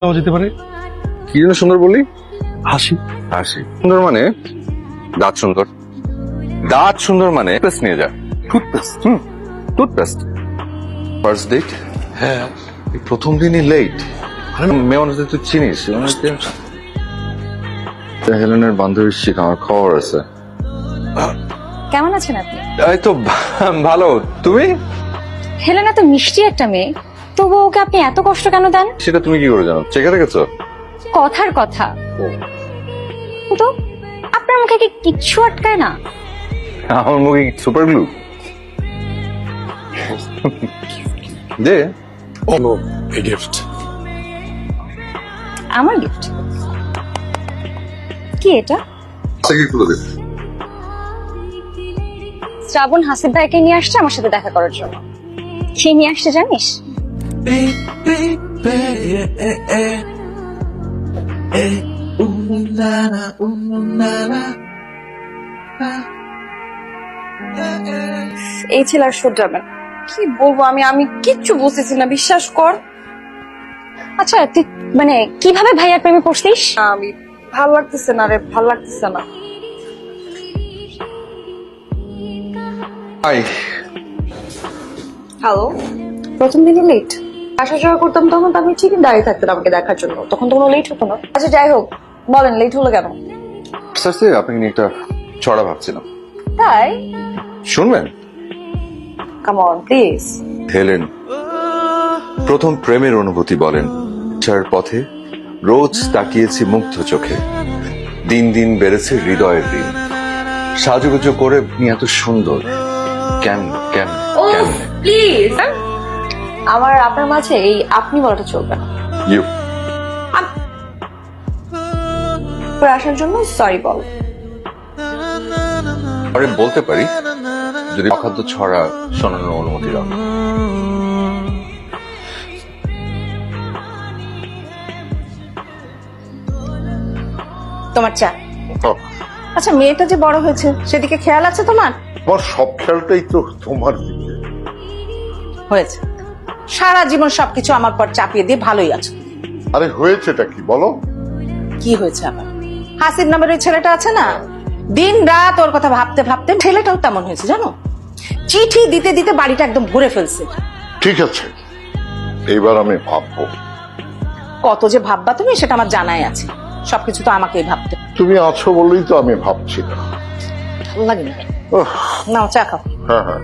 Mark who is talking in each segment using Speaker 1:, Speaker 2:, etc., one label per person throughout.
Speaker 1: যেতে পারে।
Speaker 2: কি যেন সুন্দর বললি?
Speaker 1: হাসি।
Speaker 2: হাসি সুন্দর মানে দাঁত সুন্দর, দাঁত সুন্দর মানে পেস্ট নিয়ে যা,
Speaker 1: টুথপেস্ট।
Speaker 2: টুথপেস্ট। First date?
Speaker 1: হ্যাঁ।
Speaker 2: এই প্রথম দিনই লেট। মেয়ে মানুষদের তুই চিনিস, হেলেনের বান্ধবীর শিখ আমার খবর আছে।
Speaker 3: কেমন আছেন আপনি?
Speaker 2: এই তো ভালো, তুমি?
Speaker 3: হেলেনা তো মিষ্টি একটা মেয়ে, তবু ওকে আপনি এত কষ্ট কেন দেন?
Speaker 2: সেটা তুমি কি করে জানো? চেখে রেখেছো?
Speaker 3: কথার কথা তো আপনার মুখে কি কিচ্ছু আটকায় না?
Speaker 2: আমার মুখে সুপার গ্লু দে।
Speaker 1: No, a gift.
Speaker 3: আমার গিফট? কি এটা? শ্রাবণ হাসিব ভাইকে নিয়ে আসছে আমার সাথে দেখা করার জন্য। কি নিয়ে আসছে জানিস? এই ছেলে আর শুধরাবে না। কি বলবো আমি আমি কিচ্ছু বুঝতেছি না, বিশ্বাস কর। আচ্ছা তুই মানে কিভাবে ভাইয়ার প্রেমে পড়ছিস? আমি ভালো লাগতেছে না রে, ভালো লাগতেছে না।
Speaker 2: হাই।
Speaker 3: হ্যালো, প্রথম দিনই লেট। আসা যাওয়া করতাম তখন তো আপনি ঠিকই দাঁড়িয়ে থাকতেন আমাকে দেখার জন্য, তখন তো কোনো লেট হতো না। আচ্ছা যাই হোক, বলেন লেট হলো কেন?
Speaker 2: স্যার আপনাকে নিয়ে একটা ছড়া ভাবছিলাম,
Speaker 3: তাই?
Speaker 2: শুনবেন?
Speaker 3: Come on please.
Speaker 2: হেলেন প্রথম প্রেমের অনুভূতি বলেন, চার পথে রোজ তাকিয়েছি মুগ্ধ চোখে, দিন দিন বেড়েছে হৃদয়ের দিন, সাজুগুজু করে আপনি এত সুন্দর কেন কেন কেন?
Speaker 3: প্লিজ আমার আপনার মাঝে এই আপনি বলাটা চলবে না।
Speaker 2: ইউ
Speaker 3: পরে আসার জন্য সরি বল।
Speaker 2: আরে বলতে পারি যদি অখাদ্য ছড়া শোনানোর অনুমতি দাও।
Speaker 3: তোমার চা। আচ্ছা মেয়েটা যে বড় হয়েছে সেদিকে খেয়াল আছে তোমার?
Speaker 4: আমার সব খেয়ালটাই তো তোমার দিকে।
Speaker 5: হয়েছে, সারা জীবন সবকিছু আমার পর চাপিয়ে দিয়ে ভালোই আছো।
Speaker 4: আরে হয়েছেটা কি বলো?
Speaker 5: কি হয়েছে আবার? হাসিব নামের ওই ছেলেটা আছে না, দিন রাত ওর কথা ভাবতে ভাবতে ছেলেটাও তেমন হয়েছে জানো। চিঠি দিতে দিতে বাড়িটা একদম ভরে ফেলছে।
Speaker 4: ঠিক আছে, এইবার আমি ভাববো।
Speaker 5: কত যে ভাববা তুমি সেটা আমার জানাই আছে, সবকিছু তো আমাকেই ভাবতে
Speaker 4: তুমি আছো বলেই তো আমি ভাবছি না।
Speaker 5: ভালো লাগে না।
Speaker 4: উহ,
Speaker 5: নাও চা খাও।
Speaker 4: হ্যাঁ হ্যাঁ।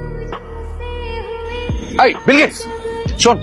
Speaker 2: এই বিল গেটস শোন,